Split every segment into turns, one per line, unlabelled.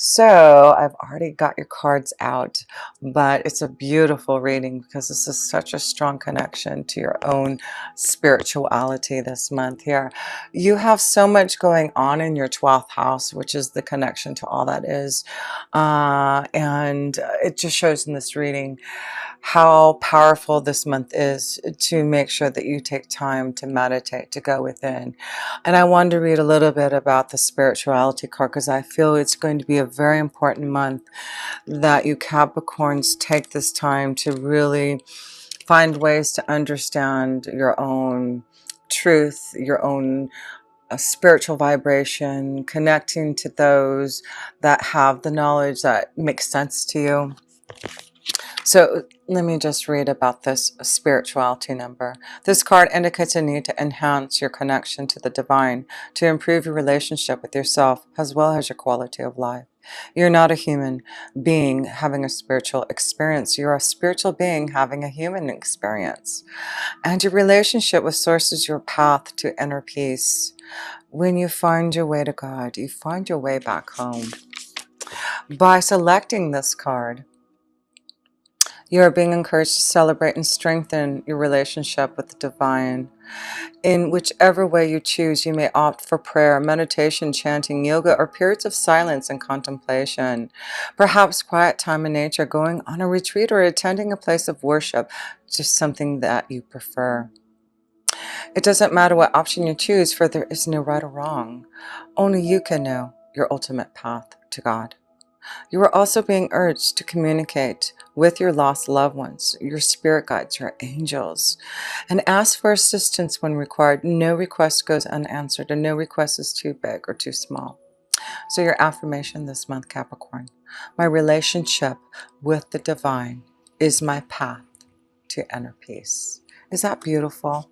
So I've already got your cards out, but it's a beautiful reading because this is such a strong connection to your own spirituality this month here. You have so much going on in your 12th house, which is the connection to all that is. And it just shows in this reading how powerful this month is to make sure that you take time to meditate, to go within. And I wanted to read a little bit about the spirituality card because I feel it's going to be a very important month that you Capricorns take this time to really find ways to understand your own truth, your own spiritual vibration, connecting to those that have the knowledge that makes sense to you. So let me just read about this spirituality number. This card indicates a need to enhance your connection to the divine, to improve your relationship with yourself, as well as your quality of life. You're not a human being having a spiritual experience. You're a spiritual being having a human experience. And your relationship with Source is your path to inner peace. When you find your way to God, you find your way back home. By selecting this card, you are being encouraged to celebrate and strengthen your relationship with the divine. In whichever way you choose, you may opt for prayer, meditation, chanting, yoga, or periods of silence and contemplation. Perhaps quiet time in nature, going on a retreat, or attending a place of worship, just something that you prefer. It doesn't matter what option you choose, for there is no right or wrong. Only you can know your ultimate path to God. You are also being urged to communicate with your lost loved ones, your spirit guides, your angels, and ask for assistance when required. No request goes unanswered, and no request is too big or too small. So your affirmation this month, Capricorn: my relationship with the divine is my path to inner peace. Is that beautiful?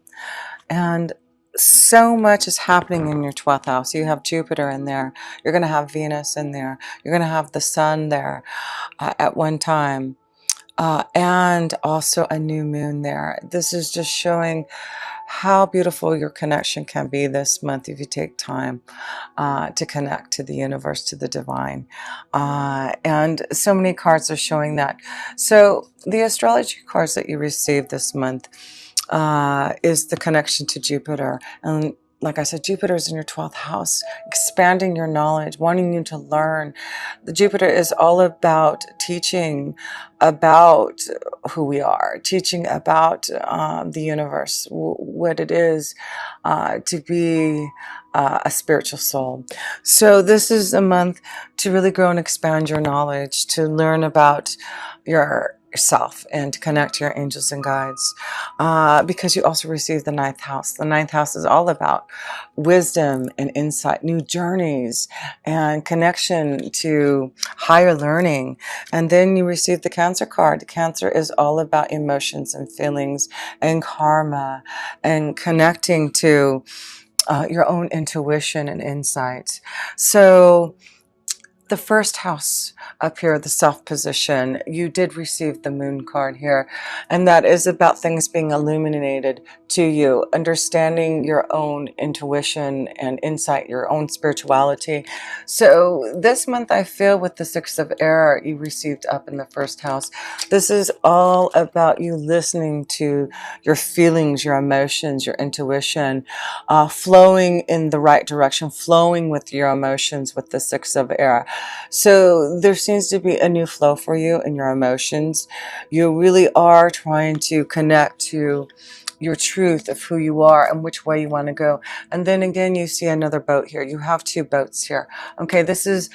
And so much is happening in your 12th house. You have Jupiter in there. You're going to have Venus in there. You're going to have the sun there at one time. And also a new moon there. This is just showing how beautiful your connection can be this month if you take time to connect to the universe, to the divine. And so many cards are showing that. So the astrology cards that you received this month is the connection to Jupiter. And like I said, Jupiter is in your 12th house, expanding your knowledge, wanting you to learn. The Jupiter is all about teaching about who we are, teaching about the universe, what it is to be a spiritual soul. So this is a month to really grow and expand your knowledge, to learn about yourself and to connect to your angels and guides, because you also receive the ninth house. The ninth house is all about wisdom and insight, new journeys, and connection to higher learning. And then you receive the Cancer card. Cancer is all about emotions and feelings and karma and connecting to your own intuition and insight. So the first house up here, the self position, you did receive the moon card here, and that is about things being illuminated to you, understanding your own intuition and insight, your own spirituality. So this month, I feel with the Six of Air you received up in the first house, this is all about you listening to your feelings, your emotions, your intuition, flowing in the right direction, flowing with your emotions with the Six of Air. So there seems to be a new flow for you in your emotions. You really are trying to connect to your truth of who you are and which way you want to go. And then again, you see another boat here. You have two boats here. Okay, this is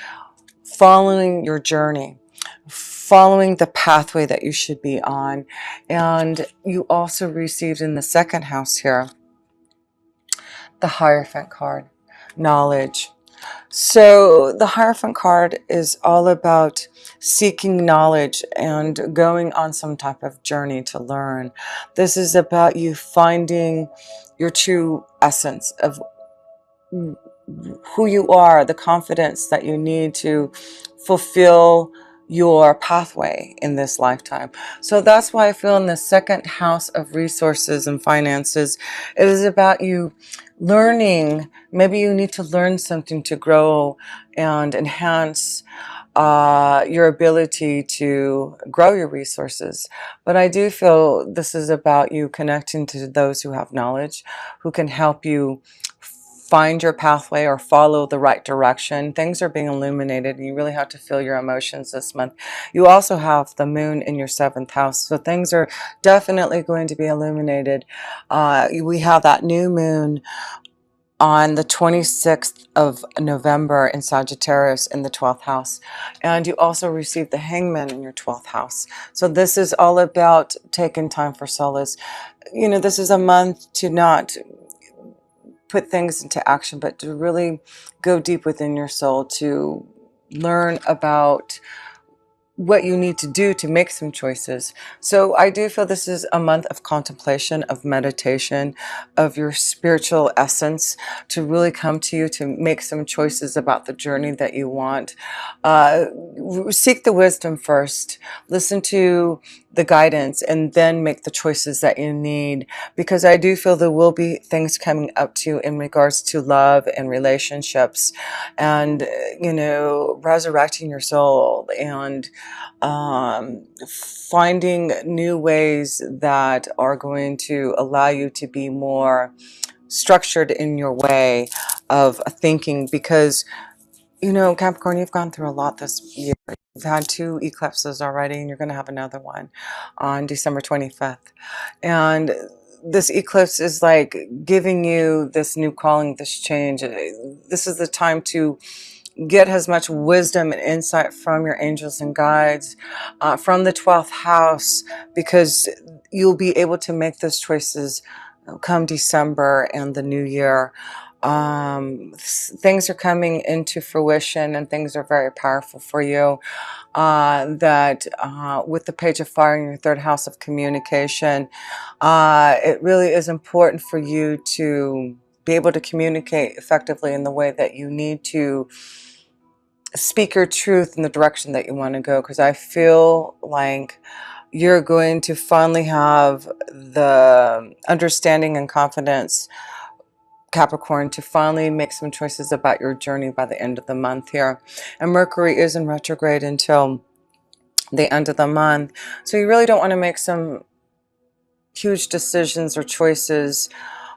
following your journey, following the pathway that you should be on. And you also received in the second house here the Hierophant card, knowledge. So the Hierophant card is all about seeking knowledge and going on some type of journey to learn. This is about you finding your true essence of who you are, the confidence that you need to fulfill your pathway in this lifetime. So that's why I feel in the second house of resources and finances, it is about you learning. Maybe you need to learn something to grow and enhance your ability to grow your resources. But I do feel this is about you connecting to those who have knowledge, who can help you find your pathway or follow the right direction. Things are being illuminated, and you really have to feel your emotions this month. You also have the moon in your seventh house, so things are definitely going to be illuminated. We have that new moon on the 26th of November in Sagittarius in the 12th house. And you also receive the hangman in your 12th house. So this is all about taking time for solace. You know, this is a month to not put things into action, but to really go deep within your soul, to learn about what you need to do to make some choices. So I do feel this is a month of contemplation, of meditation, of your spiritual essence to really come to you, to make some choices about the journey that you want. Uh, Seek the wisdom first, listen to the guidance, and then make the choices that you need, because I do feel there will be things coming up to you in regards to love and relationships, and you know, resurrecting your soul, and finding new ways that are going to allow you to be more structured in your way of thinking. Because, you know, Capricorn, you've gone through a lot this year. You've had 2 eclipses already, and you're going to have another one on December 25th. And this eclipse is like giving you this new calling, this change. This is the time to get as much wisdom and insight from your angels and guides, from the 12th house, because you'll be able to make those choices come December and the new year. Things are coming into fruition, and things are very powerful for you. With the page of fire in your 3rd house of communication, it really is important for you to be able to communicate effectively in the way that you need to speak your truth in the direction that you want to go, because I feel like you're going to finally have the understanding and confidence, Capricorn, to finally make some choices about your journey by the end of the month here. And Mercury is in retrograde until the end of the month, so you really don't want to make some huge decisions or choices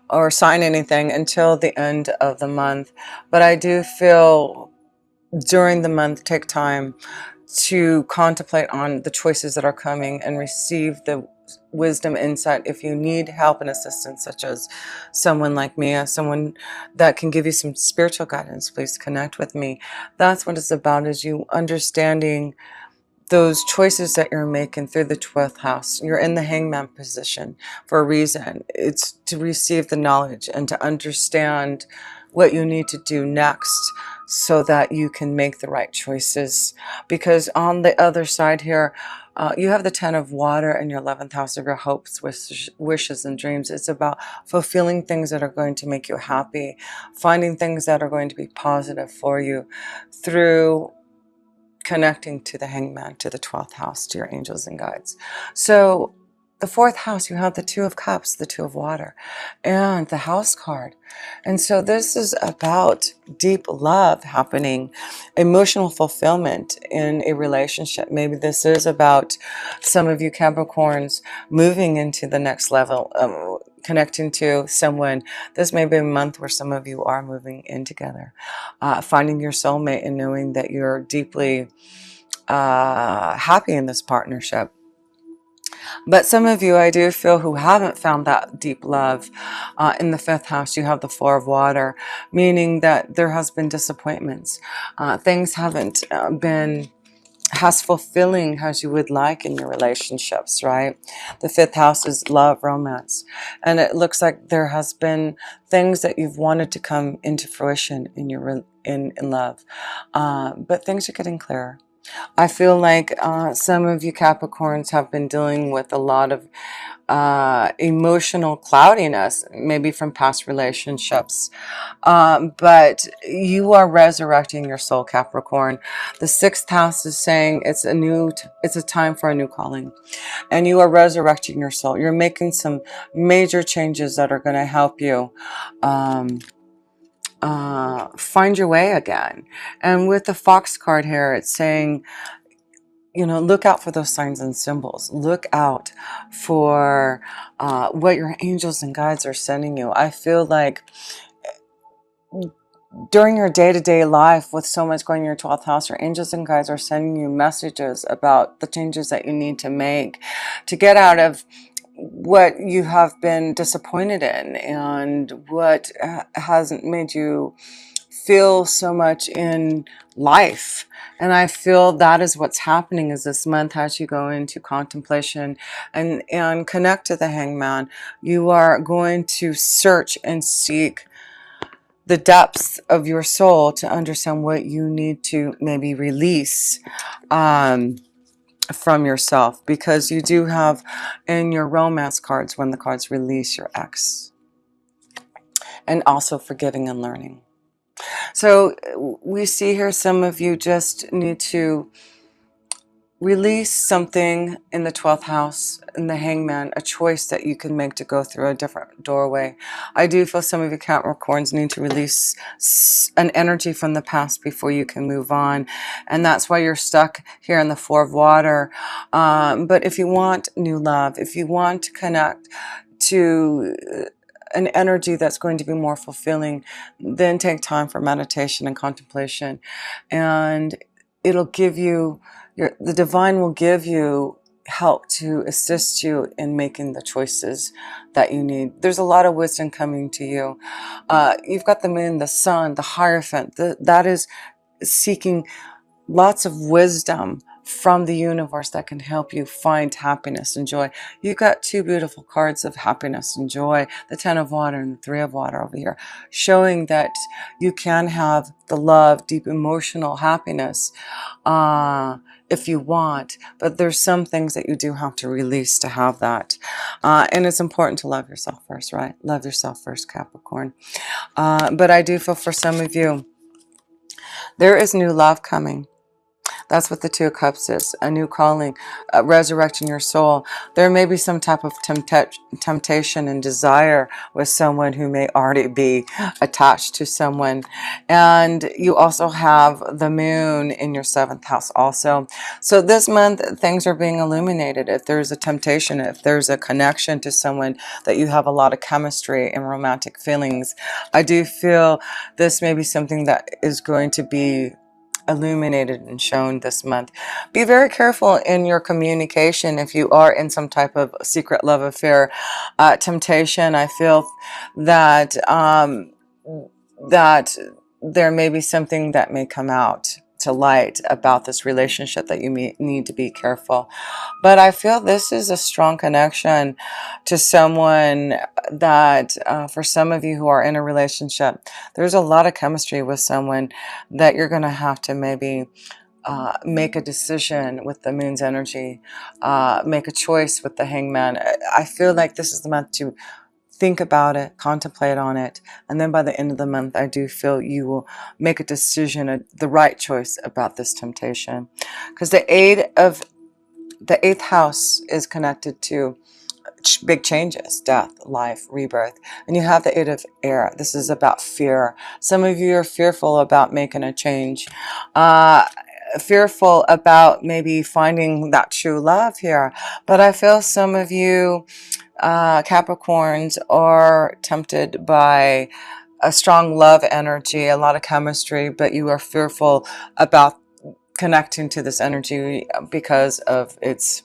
or sign anything until the end of the month. But I do feel during the month, take time to contemplate on the choices that are coming and receive the wisdom, insight. If you need help and assistance, such as someone like me, someone that can give you some spiritual guidance, please connect with me. That's what it's about, is you understanding those choices that you're making through the 12th house. You're in the hangman position for a reason. It's to receive the knowledge and to understand what you need to do next, so that you can make the right choices. Because on the other side here, you have the 10 of water in your 11th house of your hopes, wishes, and dreams. It's about fulfilling things that are going to make you happy, finding things that are going to be positive for you through connecting to the hangman, to the 12th house, to your angels and guides. So the 4th house, you have the 2 of cups, the 2 of water, and the house card. And so this is about deep love happening, emotional fulfillment in a relationship. Maybe this is about some of you Capricorns moving into the next level, connecting to someone. This may be a month where some of you are moving in together, finding your soulmate and knowing that you're deeply happy in this partnership. But some of you, I do feel, who haven't found that deep love, in the 5th house, you have the 4 of water, meaning that there has been disappointments. Things haven't been as fulfilling as you would like in your relationships, right? The 5th house is love, romance. And it looks like there has been things that you've wanted to come into fruition in your in love. But things are getting clearer. I feel like some of you Capricorns have been dealing with a lot of emotional cloudiness, maybe from past relationships. But you are resurrecting your soul, Capricorn. The 6th house is saying it's a time for a new calling, and you are resurrecting your soul. You're making some major changes that are going to help you find your way again. And with the fox card here, it's saying, you know, look out for those signs and symbols. Look out for what your angels and guides are sending you. I feel like during your day-to-day life, with so much going in your 12th house, your angels and guides are sending you messages about the changes that you need to make to get out of what you have been disappointed in and what hasn't made you feel so much in life. And I feel that is what's happening is this month, as you go into contemplation and connect to the hangman, you are going to search and seek the depths of your soul to understand what you need to maybe release from yourself, because you do have in your romance cards, when the cards release your ex, and also forgiving and learning. So we see here some of you just need to release something in the 12th house, in the hangman, a choice that you can make to go through a different doorway. I do feel some of you Capricorns need to release an energy from the past before you can move on. And that's why you're stuck here in the Four of Water. But if you want new love, if you want to connect to an energy that's going to be more fulfilling, then take time for meditation and contemplation. And it'll give you, the divine will give you help to assist you in making the choices that you need. There's a lot of wisdom coming to you. You've got the moon, the sun, the Hierophant. That is seeking lots of wisdom from the universe that can help you find happiness and joy. You've got two beautiful cards of happiness and joy, the Ten of Water and the Three of Water over here, showing that you can have the love, deep emotional happiness if you want, but there's some things that you do have to release to have that. And it's important to love yourself first, right? Love yourself first, Capricorn. But I do feel for some of you, there is new love coming. That's what the Two of Cups is, a new calling, resurrecting your soul. There may be some type of temptation and desire with someone who may already be attached to someone. And you also have the moon in your 7th house also. So this month, things are being illuminated. If there's a temptation, if there's a connection to someone that you have a lot of chemistry and romantic feelings, I do feel this may be something that is going to be illuminated and shown this month. Be very careful in your communication if you are in some type of secret love affair, temptation. I feel that that there may be something that may come out to light about this relationship that you need to be careful. But I feel this is a strong connection to someone that for some of you who are in a relationship, there's a lot of chemistry with someone that you're going to have to maybe make a decision with the moon's energy, make a choice with the hangman. I feel like this is the month to think about it, contemplate on it, and then by the end of the month, I do feel you will make a decision, the right choice about this temptation. Because the 8th house is connected to big changes, death, life, rebirth. And you have the 8 of air. This is about fear. Some of you are fearful about making a change, fearful about maybe finding that true love here. But I feel some of you Capricorns are tempted by a strong love energy, a lot of chemistry, but you are fearful about connecting to this energy because of its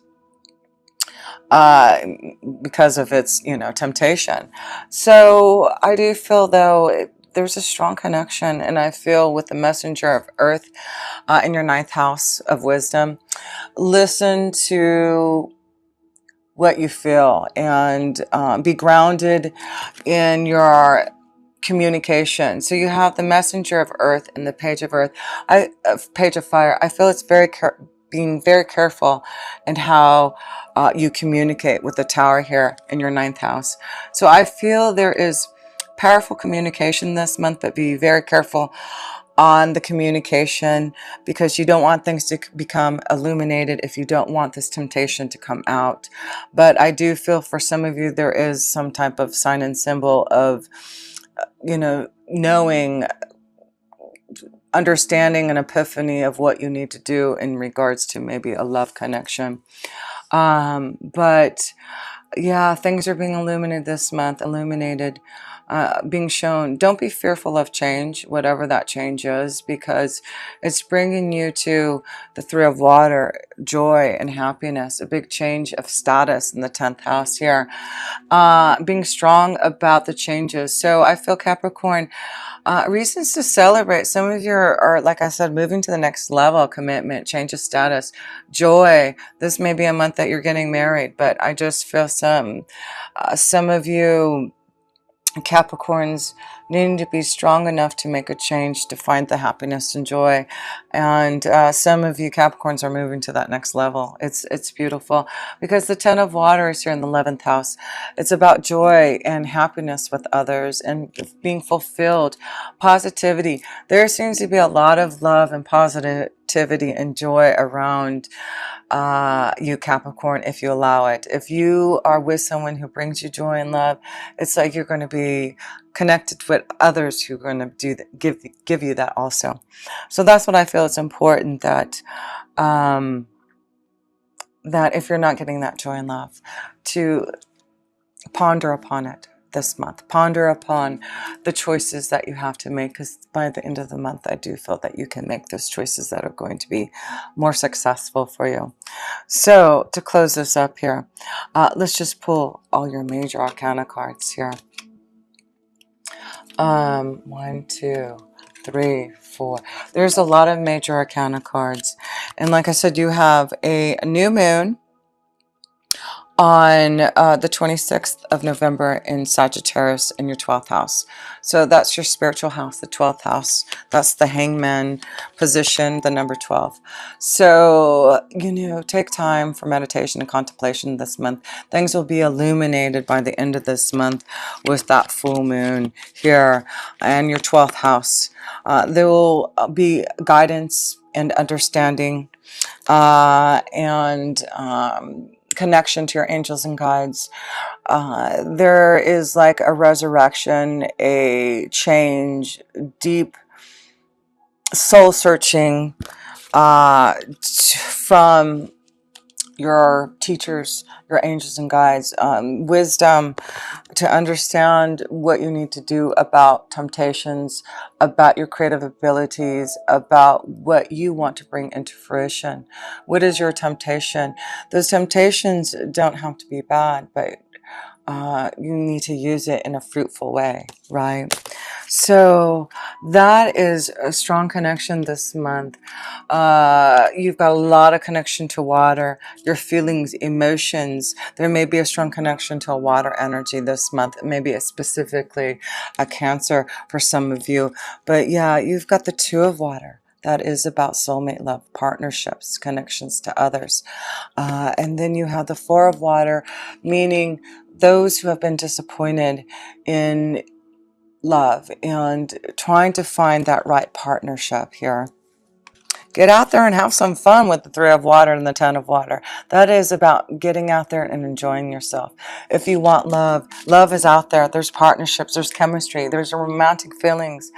temptation. So I do feel though there's a strong connection, and I feel with the messenger of earth in your 9th house of wisdom, listen to what you feel and be grounded in your communication. So you have the messenger of earth and the page of earth, page of fire. I feel it's being very careful in how you communicate with the tower here in your 9th house. So I feel there is powerful communication this month, but be very careful on the communication, because you don't want things to become illuminated if you don't want this temptation to come out. But I do feel for some of you there is some type of sign and symbol of knowing, understanding, an epiphany of what you need to do in regards to maybe a love connection. But yeah, things are being illuminated this month, being shown. Don't be fearful of change, whatever that change is, because it's bringing you to the Three of Water, joy and happiness, a big change of status in the 10th house here. Being strong about the changes. So I feel Capricorn, reasons to celebrate. Some of you are, like I said, moving to the next level, commitment, change of status, joy. This may be a month that you're getting married, but I just feel some of you Capricorns needing to be strong enough to make a change, to find the happiness and joy. And some of you Capricorns are moving to that next level. It's beautiful, because the Ten of Water is here in the 11th house. It's about joy and happiness with others and being fulfilled, positivity. There seems to be a lot of love and positivity and joy around you Capricorn, if you allow it. If you are with someone who brings you joy and love, it's like you're going to be connected with others who are going to give you that also. So that's what I feel. It's important that that if you're not getting that joy and love, to ponder upon it this month. Ponder upon the choices that you have to make, because by the end of the month, I do feel that you can make those choices that are going to be more successful for you. So to close this up here, let's just pull all your major arcana cards here. 1, 2, 3, 4. There's a lot of major arcana cards. And like I said, you have a new moon on the 26th of November in Sagittarius in your 12th house. So that's your spiritual house, the 12th house. That's the hangman position, the number 12. So, take time for meditation and contemplation this month. Things will be illuminated by the end of this month with that full moon here and your 12th house. There will be guidance and understanding and connection to your angels and guides. There is like a resurrection, a change, deep soul searching from your teachers, your angels and guides, wisdom to understand what you need to do about temptations, about your creative abilities, about what you want to bring into fruition. What is your temptation? Those temptations don't have to be bad, but you need to use it in a fruitful way, right? So that is a strong connection this month. You've got a lot of connection to water, your feelings, emotions. There may be a strong connection to a water energy this month. Maybe it's specifically a Cancer for some of you. But yeah, you've got the Two of Water. That is about soulmate love, partnerships, connections to others. And then you have the Four of Water, meaning those who have been disappointed in love and trying to find that right partnership here. Get out there and have some fun with the Three of Water and the Ten of Water. That is about getting out there and enjoying yourself. If you want love, love is out there. There's partnerships, there's chemistry, there's romantic feelings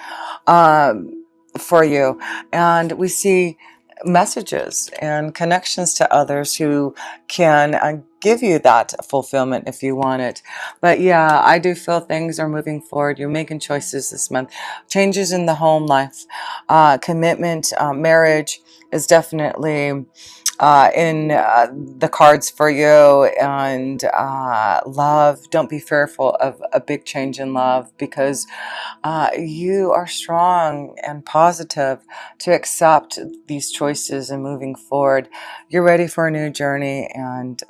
for you. And we see messages and connections to others who can give you that fulfillment if you want it. But yeah, I do feel things are moving forward. You're making choices this month. Changes in the home life, commitment, marriage is definitely in the cards for you. And love, don't be fearful of a big change in love, because you are strong and positive to accept these choices and moving forward. You're ready for a new journey, and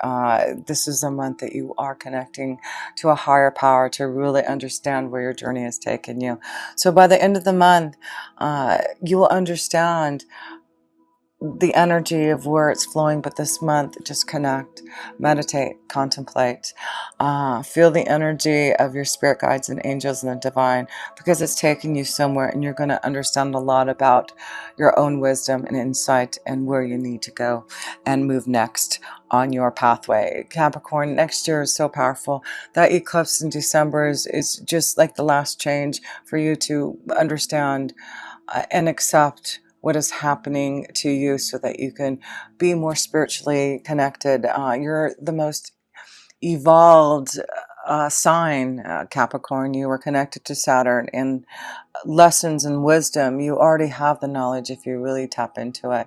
this is a month that you are connecting to a higher power to really understand where your journey has taken you. So by the end of the month, you will understand the energy of where it's flowing, but this month, just connect, meditate, contemplate, feel the energy of your spirit guides and angels and the divine, because it's taking you somewhere and you're going to understand a lot about your own wisdom and insight and where you need to go and move next on your pathway. Capricorn, next year is so powerful. That eclipse in December is just like the last change for you to understand and accept what is happening to you so that you can be more spiritually connected. You're the most evolved sign, Capricorn. You were connected to Saturn, and lessons and wisdom, you already have the knowledge if you really tap into it.